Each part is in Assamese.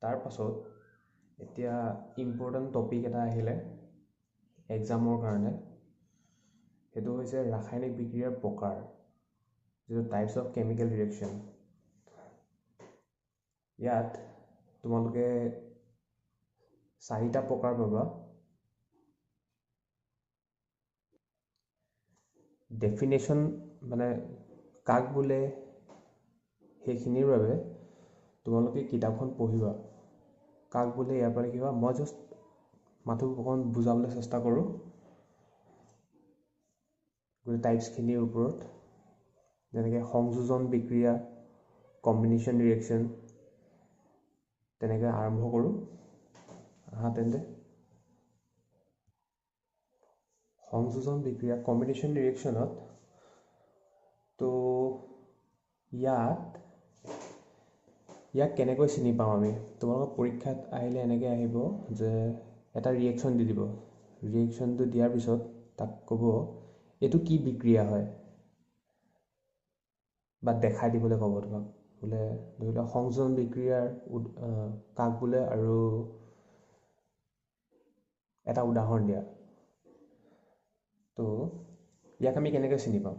তাৰ পাছত এতিয়া ইম্পৰ্টেণ্ট টপিক এটা আহিলে এক্সামৰ কাৰণে, সেইটো হৈছে ৰাসায়নিক বিক্ৰিয়াৰ প্ৰকাৰ, যিটো টাইপছ অফ কেমিকেল ৰিয়েকশ্যন। ইয়াত তোমালোকে 4টা প্ৰকাৰ পাবা। ডেফিনেশ্যন মানে কাক বোলে সেইখিনিৰ বাবে তোমালোকে কিতাপখন পঢ়িবা। কাক বোলে ইয়াৰ পৰা লিখিবা। মই জাষ্ট মাথো অকণ বুজাবলৈ চেষ্টা কৰোঁ গোটেই টাইপছখিনিৰ ওপৰত, যেনেকৈ সংযোজন বিক্ৰিয়া, কম্বিনেশ্যন ৰিয়েকশ্যন, তেনেকৈ আৰম্ভ কৰোঁ। তেন্তে সংযোজন বিক্ৰিয়া, কম্বিনেশ্যন ৰিয়েকশ্যনত তো ইয়াক কেনেকৈ চিনি পাওঁ আমি? তোমালোকৰ পৰীক্ষাত আহিলে এনেকৈ আহিব যে এটা ৰিয়েকশ্যন দি দিব। ৰিয়েকশ্যনটো দিয়াৰ পিছত তাক ক'ব এইটো কি বিক্ৰিয়া হয়, বা দেখাই দিবলৈ ক'ব তোমাক। বোলে ধৰি লোৱা সংযোজন বিক্ৰিয়াৰ কাক বোলে আৰু এটা উদাহৰণ দিয়া। তো ইয়াক আমি কেনেকৈ চিনি পাম?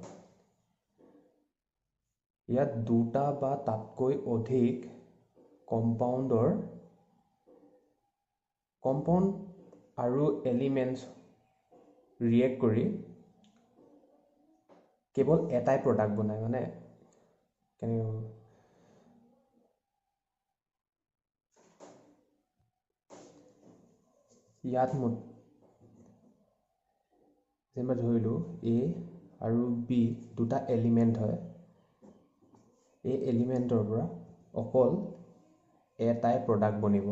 ইয়াত 2টা বা তাতকৈ অধিক কম্পাউণ্ড আৰু এলিমেণ্টছ ৰিয়েক্ট কৰি কেৱল এটাই প্ৰডাক্ট বনায়। মানে কেনেকৈ ইয়াত যেনিবা ধৰিলোঁ A আৰু B 2টা এলিমেণ্ট হয়। এই এলিমেণ্টৰ পৰা অকল এটাই প্ৰডাক্ট বনিব।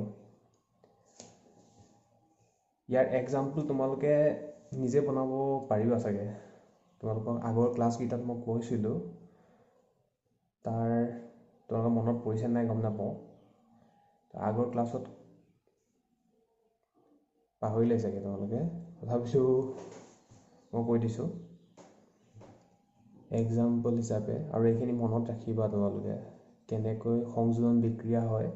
ইয়াৰ এক্সাম্পল তোমালোকে নিজে বনাব পাৰিবা চাগে। তোমালোকক আগৰ ক্লাছকেইটাত মই কৈছিলোঁ, তোমালোকৰ মনত পৰিছে নাই গম নাপাওঁ। আগৰ ক্লাছত পাহৰিলে চাগে তোমালোকে, তথাপিতো মই কৈ দিছোঁ এক্সাম্পল হিচাপে। আৰু এইখিনি মনত ৰাখিবা তোমালোকে, কেনেকৈ সংযোজন বিক্ৰিয়া হয়।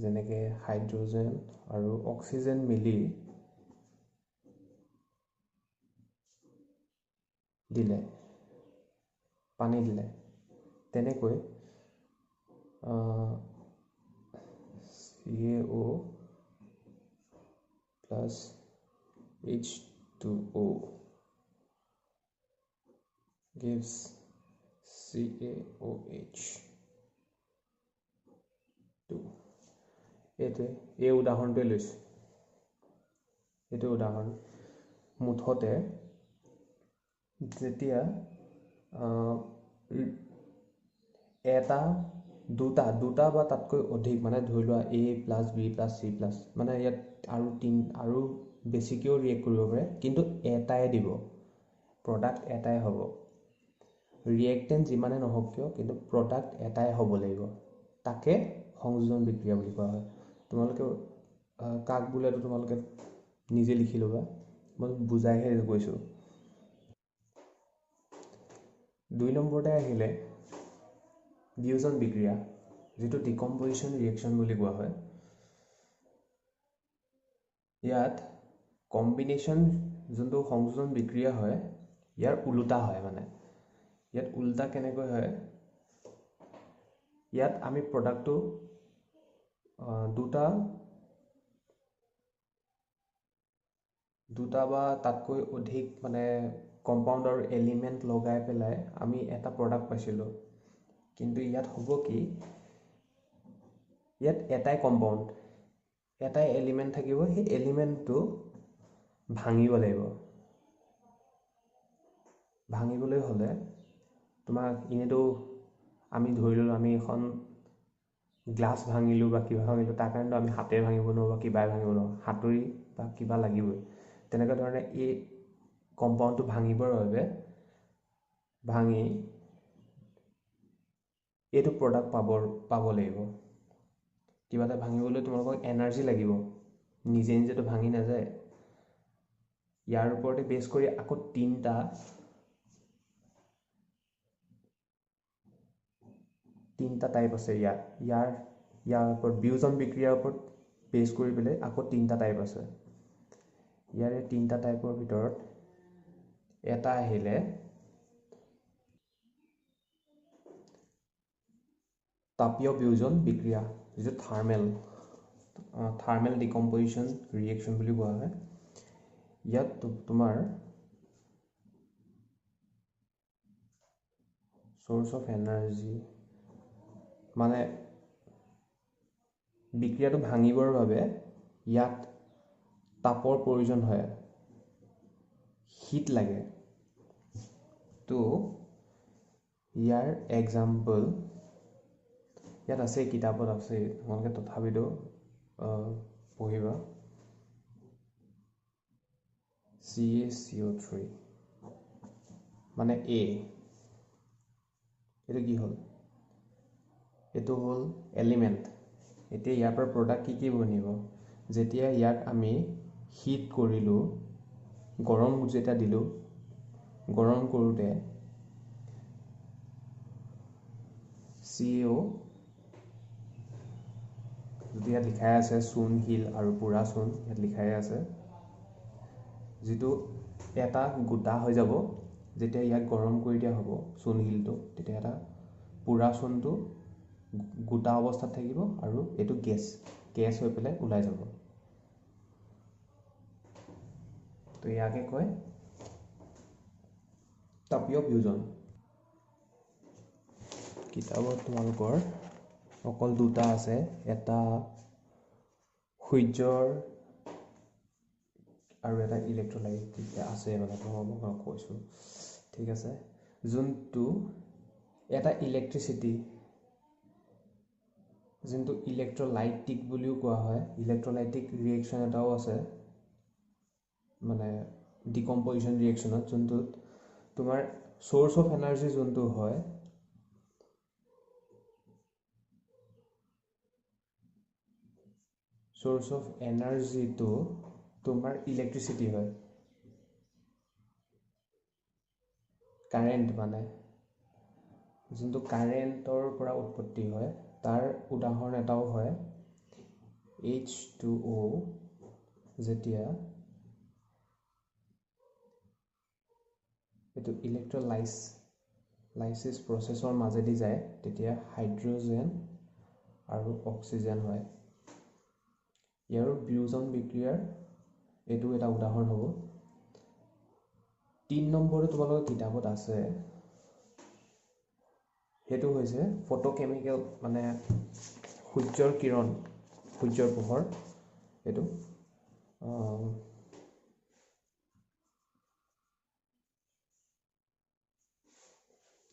যেনেকৈ হাইড্ৰজেন আৰু অক্সিজেন মিলি পানী দিলে, তেনেকৈ CaO plus H2O gives CaOH 2। এই উদাহৰণটোৱে লৈছোঁ। এইটো উদাহৰণ। মুঠতে যেতিয়া দুটা বা তাতকৈ অধিক, মানে ধৰি লোৱা A + B + C+, মানে ইয়াত আৰু বেছিকৈও ৰিয়েক্ট কৰিব পাৰে, কিন্তু এটাই দিব, প্ৰডাক্ট এটাই হ'ব। ৰিয়েক্টেণ্ট যিমানে নহওক কিয়, কিন্তু প্ৰডাক্ট এটাই হ'ব লাগিব। তাকে সংযোজন বিক্ৰিয়া বুলি কোৱা হয়। তোমালোকে কাক বোলেতো তোমালোকে নিজে লিখি ল'বা, মই বুজাইহে কৈছোঁ। 2 নম্বৰতে আহিলে বিয়োজন বিক্ৰিয়া, যিটো ডিকম্পজিশ্যন ৰিয়েকশ্যন বুলি কোৱা হয়। ইয়াত কম্বিনেশ্যন যোনটো সংযোজন বিক্ৰিয়া হয়, ইয়াৰ ওলোটা হয়। মানে ইয়াত ওলোটা কেনেকৈ হয়? ইয়াত আমি প্ৰডাক্টটো দুটা বা তাতকৈ অধিক মানে কম্পাউণ্ড আৰু এলিমেণ্ট লগাই পেলাই আমি এটা প্ৰডাক্ট পাইছিলোঁ। কিন্তু ইয়াত হ'ব কি, ইয়াত এটাই কম্পাউণ্ড, এটাই এলিমেণ্ট থাকিব। সেই এলিমেণ্টটো ভাঙিব লাগিব। ভাঙিবলৈ হ'লে তোমাক এনেতো আমি ধৰি ল'লোঁ আমি এখন গ্লাছ ভাঙিলোঁ বা কিবা ভাঙিলোঁ, তাৰ কাৰণেতো আমি হাতেৰে ভাঙিব নোৱাৰোঁ বা কিবাই ভাঙিব নোৱাৰোঁ, হাতুৰী বা কিবা লাগিবই। তেনেকুৱা ধৰণে এই কম্পাউণ্ডটো ভাঙিবৰ বাবে ভাঙি এইটো প্ৰডাক্ট পাব লাগিব। কিবা এটা ভাঙিবলৈ তোমালোকক এনাৰ্জি লাগিব, নিজে নিজেতো ভাঙি নাযায়। ইয়াৰ ওপৰতে বেছ কৰি আকৌ 3টা টাইপ আছে। ইয়াৰ ওপৰত বিয়োজন বিক্ৰিয়াৰ ওপৰত বেছ কৰি পেলাই আকৌ 3টা টাইপ আছে। ইয়াৰে 3টা টাইপৰ ভিতৰত এটা আহিলে তাপীয় বিয়োজন বিক্ৰিয়া, যিটো থাৰ্মেল ডিকম্পজিশ্যন ৰিয়েকশ্যন বুলি কোৱা হয়। ইয়াত তোমাৰ source of energy মানে বিক্ৰিয়াটো ভাঙিবৰ বাবে ইয়াত তাপৰ প্ৰয়োজন হয়, হিট লাগে। তো ইয়াৰ এক্সাম্পল ইয়াত আছে, কিতাপত আছে, তোমালোকে তথাপিতো পঢ়িবা। CaCO3 মানে A, এইটো কি হ'ল? এইটো হ'ল এলিমেণ্ট। এতিয়া ইয়াৰ পৰা প্ৰডাক্ট কি বনিব? যেতিয়া ইয়াক আমি হিট কৰিলোঁ, গৰম যেতিয়া দিলোঁ, গৰম কৰোঁতে CO, যদি ইয়াত লিখাই আছে চূণ, শিল আৰু পোৰা চূণ, ইয়াত লিখাই আছে, যিটো এটা গোটা হৈ যাব যেতিয়া ইয়াক গৰম কৰি দিয়া হ'ব চূণ শিলটো, তেতিয়া এটা পোৰা চূণটো গোটা অৱস্থাত থাকিব আৰু এইটো গেছ হৈ পেলাই ওলাই যাব। তো ইয়াকে কয় তাপীয় বিয়োজন। কিতাপত তোমালোকৰ অকল 2টা আছে, এটা সূৰ্যৰ আৰু এটা ইলেক্ট্ৰলাইট আছে, মানে মই কৈছোঁ, ঠিক আছে। যোনটো এটা ইলেক্ট্ৰিচিটি, যোনটো ইলেক্ট্ৰলাইটিক বুলিও কোৱা হয়, ইলেক্ট্ৰলাইটিক ৰিয়েকশ্যন এটাও আছে, মানে ডিকম্পজিশ্যন ৰিয়েকশ্যনত, যোনটোত তোমাৰ চ'ৰ্চ অফ এনাৰ্জি যোনটো হয়, চ'ৰ্চ অফ এনাৰ্জিটো তোমাৰ ইলেক্ট্ৰিচিটি হয়, কাৰেণ্ট, মানে যোনটো কাৰেণ্টৰ পৰা উৎপত্তি হয়, তাৰ উদাহৰণ এটাও হয় H2O। যেতিয়া এইটো ইলেক্ট্ৰলাইচিছ প্ৰচেছৰ মাজেদি যায়, তেতিয়া হাইড্ৰজেন আৰু অক্সিজেন হয়। ইয়াৰো বিয়োজন বিক্ৰিয়াৰ এইটো এটা উদাহৰণ হ'ব। 3 নম্বৰটো তোমালোকৰ কিতাপত আছে, সেইটো হৈছে ফটোকেমিকেল, মানে সূৰ্যৰ কিৰণ, সূৰ্যৰ পোহৰ। এইটো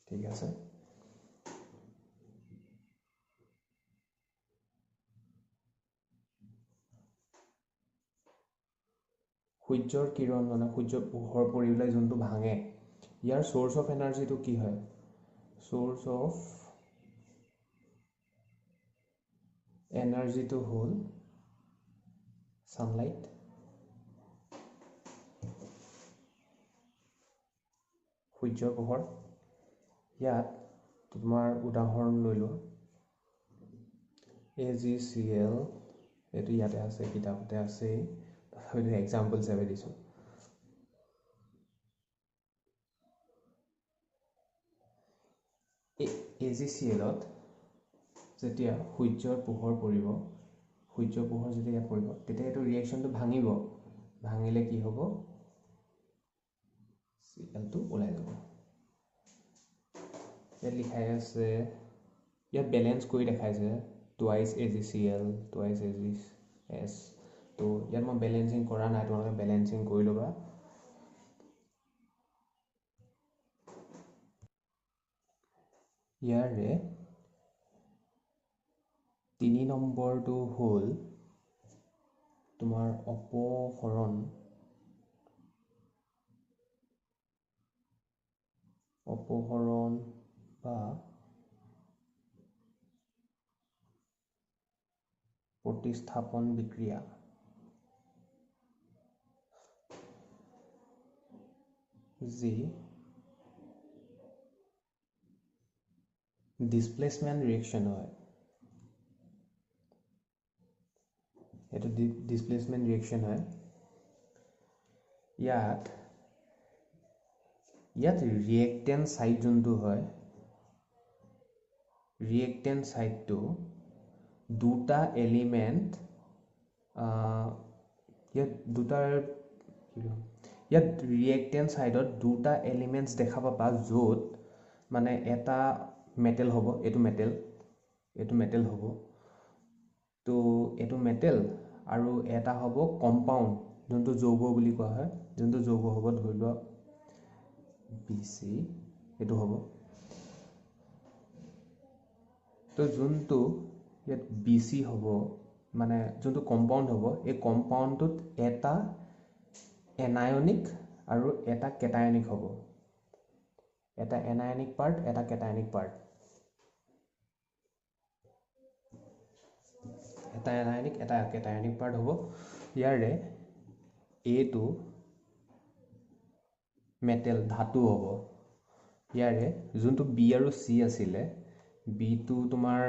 ঠিক আছে। সূৰ্যৰ কিৰণ মানে সূৰ্যৰ পোহৰ পৰি পেলাই যোনটো ভাঙে, ইয়াৰ চ'ৰ্চ অফ এনাৰ্জিটো কি হয়? চ'ৰ্চ অফ এনাৰ্জিটো হ'ল ছানলাইট। সূৰ্যৰ পোহৰ। ইয়াত তোমাৰ উদাহৰণ লৈ লোৱা AgCl, এইটো ইয়াতে আছে, কিতাপতে আছেই, তথাপিতো এক্সাম্পল হিচাপে দিছোঁ। AgClত যেতিয়া সূৰ্যৰ পোহৰ পৰিব, সূৰ্যৰ পোহৰ যেতিয়া ইয়াত পৰিব, তেতিয়া এইটো ৰিয়েকশ্যনটো ভাঙিব, ভাঙিলে কি হ'ব? Cl টো ওলাই যাব। ইয়াত লিখাই আছে, ইয়াত বেলেঞ্চ কৰি দেখাইছে, টুৱাইচ AgCl, টুৱাইচ AgS। তো ইয়াত মই বেলেঞ্চিং কৰা নাই, তোমালোকে বেলেঞ্চিং কৰি ল'বা। ইয়াৰে 3 নম্বৰটো হ'ল তোমাৰ অপসৰণ বা প্ৰতিস্থাপন বিক্ৰিয়া। যি ডিছপ্লেচমেণ্ট ৰিয়েকশ্যন হয়। এইটো ডিসপ্লেসমেন্ট ৰিয়েকশন হয় ইয়াত ৰিয়েক্টেন্ট সাইড যোনটো হয় ৰিয়েক্টেন্ট সাইডটো দুটা এলিমেন্ট ইয়াত ৰিয়েক্টেন্ট সাইডত দুটা এলিমেন্টস দেখা পাবা য'ত মানে এটা মেটেল হ'ব এইটো মেটেল হ'ব তো এইটো মেটেল আৰু এটা হ'ব কম্পাউণ্ড যোনটো যৌগ বুলি কোৱা হয় যোনটো যৌগ হ'ব ধৰি লোৱা BC এইটো হ'ব তো যোনটো ইয়াত BC হ'ব মানে যোনটো কম্পাউণ্ড হ'ব এই কম্পাউণ্ডটোত এটা এনায়নিক আৰু এটা কেটায়নিক হ'ব এটা এনায়নিক পাৰ্ট এটা কেটায়নিক পাৰ্ট এটা এনায়নিক এটা কেটায়নিক পাৰ্ট হ'ব ইয়াৰে এটো মেটেল ধাতু হ'ব ইয়াৰে যোনটো B আৰু C আছিলে B টো তোমাৰ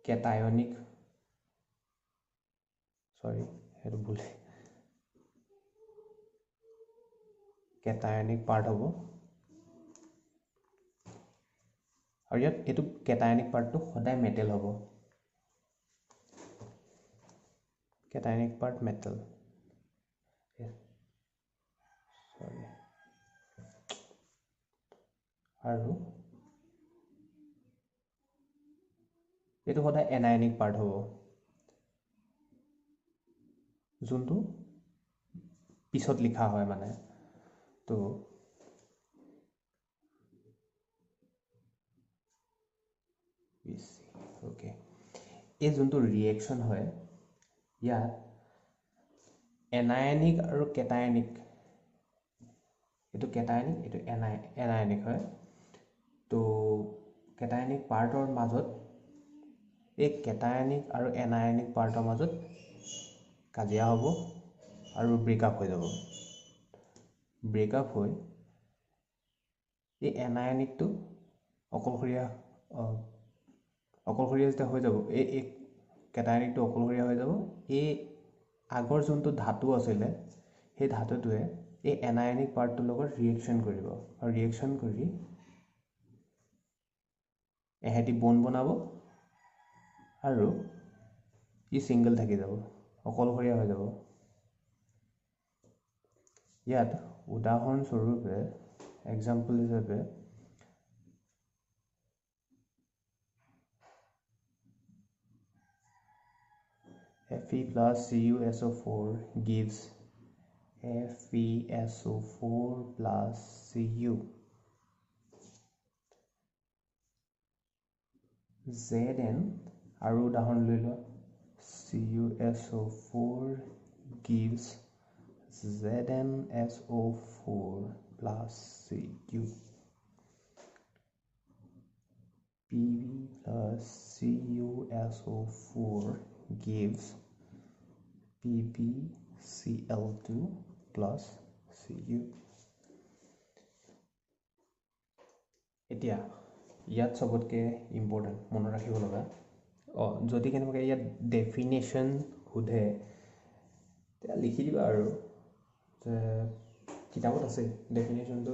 কেটায়নিক সৰি হেতু ভুল কেটায়নিক পাৰ্ট হ'ব আৰু ইয়াত এটো কেটায়নিক পাৰ্টটো সদায় মেটেল হ'ব কেটায়নিক পাৰ্ট মেটেল সৰি আৰু এটো সদায় এনায়নিক পাৰ্ট হ'ব যোনটো পিছত লিখা হয় মানে তো ওকে এই যোনটো ৰিয়েকশন হয় ইয়াত এনায়নিক আৰু কেটায়নিক এটো কেটায়নিক এটো এনায়নিক হয় তো কেটায়নিক পাৰ্টৰ মাজত এই কেটায়নিক আৰু এনায়নিক পাৰ্টৰ মাজত কাজিয়া হ'ব আৰু ব্ৰেকআপ হৈ যাব ব্ৰেকআপ হৈ এই এনায়নিকটো অকলশৰীয়া যেতিয়া হৈ যাব এই কেটায়নিকটো অকলশৰীয়া হৈ যাব এই আগৰ যোনটো ধাতু আছিলে সেই ধাতুটোৱে এই এনায়নিক পাৰ্টটোৰ লগত ৰিয়েকশন কৰিব আৰু ৰিয়েকশন কৰি এহেতি বন্ড বনাব আৰু ই সিঙ্গল থাকি যাব অকলশৰীয়া হৈ যাব ইয়াত উদাহৰণ স্বৰূপে এক্সাম্পল হিচাপে Fe plus CuSO4 gives FeSO4 plus Cu Zn আৰু উদাহৰণ লৈ লোৱা CuSO4 gives ZnSO4 plus Cu Pb plus CuSO4 gives PbCl2 plus Cu এতিয়া ইয়াত সবতকে ইম্পৰ্টেন্ট মনত ৰাখিব লগা যদি কেনেবাকৈ ইয়াত ডেফিনেশ্যন সোধে তেতিয়া লিখি দিবা আৰু যে কিতাপত আছে ডেফিনেশ্যনটো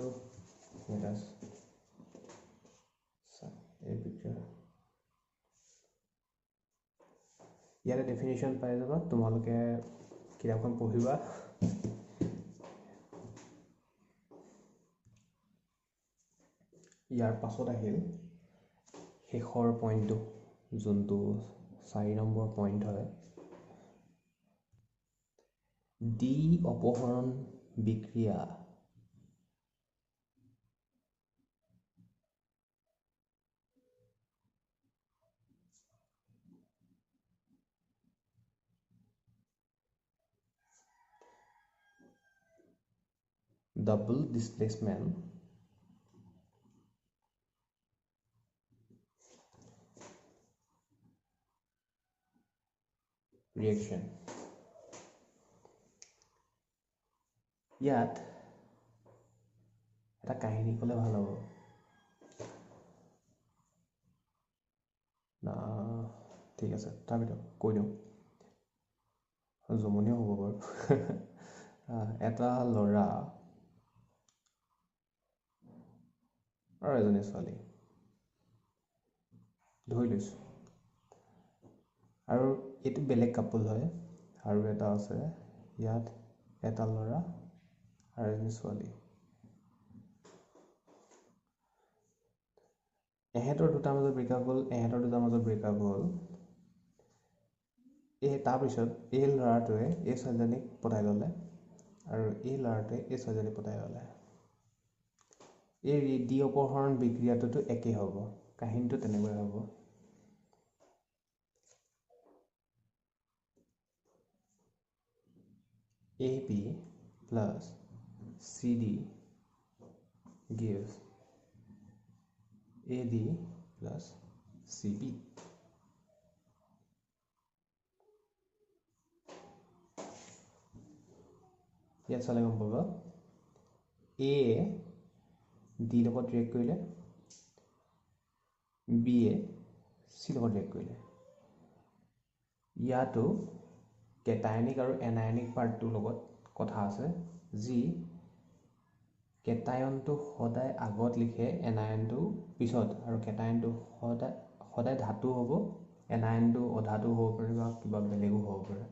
ইয়াতে ডেফিনেশ্যন পাই যাবা তোমালোকে কিতাপখন পঢ়িবা ইয়াৰ পাছত আহিল শেষৰ পইণ্টটো যোনটো 4 নম্বৰ পইণ্ট হয় ডি অপহৰণ বিক্ৰিয়া double displacement reaction ইয়াত এটা কাহিনী ক'লে ভাল হ'ব না ঠিক আছে তাৰ ভিতৰত কৈ দিওঁ জমনিও হ'ব বাৰু এটা ল'ৰা আৰু এজনী ছোৱালী ধৰি লৈছোঁ আৰু এইটো বেলেগ কাপোল হয় আৰু এটা আছে ইয়াত এটা ল'ৰা আৰু এজনী ছোৱালী এহেঁতৰ দুটাৰ মাজত ব্ৰেকআপ হ'ল এহেঁতৰ দুটাৰ মাজত ব্ৰেকআপ হ'ল তাৰপিছত এই ল'ৰাটোৱে এই ছোৱালীজনীক পতাই ল'লে আৰু এই ল'ৰাটোৱে এই ছোৱালীজনীক পতাই ল'লে এই দ্বি অপহৰণ বিক্ৰিয়াটোতো একেই হ'ব কাহিনীটো তেনেকুৱাই হ'ব AB plus CD gives AD plus CB ইয়াত চালে গম পাব A D লগত ৰিয়েক্ট কৰিলে B C লগত ৰিয়েক্ট কৰিলে ইয়াতো কেটায়নিক আৰু এনায়নিক পাৰ্টটোৰ লগত কথা আছে যি কেটায়নটো সদায় আগত লিখে এনায়নটো পিছত আৰু কেটায়নটো সদায় ধাতু হ'ব এনায়নটো অধাতু হ'ব পাৰে বা কিবা বেলেগো হ'ব পাৰে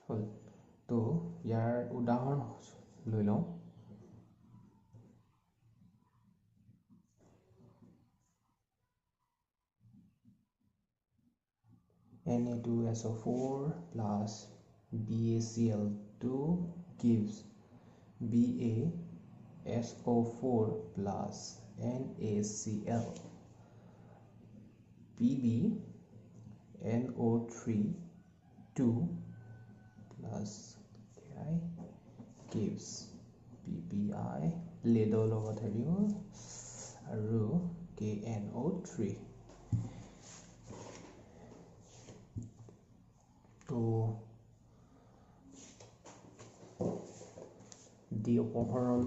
হ'ল তো ইয়াৰ উদাহৰণ লৈ লওঁ Na2SO4 plus BaCl2 gives BaSO4 plus NaCl PbNO3 2 plus Ki gives PBI লেডৰ লগত হেৰি হ'ল আৰু KNO3 তো দ্বি অপহৰণ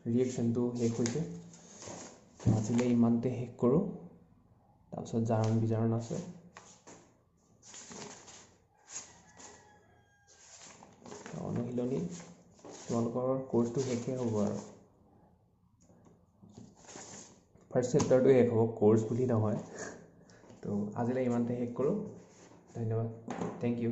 ৰিয়েকশ্যনটো শেষ হৈছে আজিলৈ ইমানতে শেষ কৰোঁ তাৰপিছত জাৰণ বিজাৰণ আছে অনুশীলনী তোমালোকৰ কোৰ্চটো শেষেই হ'ব আৰু ফাৰ্ষ্ট চেপ্টাৰটো শেষ হ'ব কোৰ্চ বুলি নহয় তো আজিলৈ ইমানতে শেষ কৰোঁ ধন্যবাদ থেংক ইউ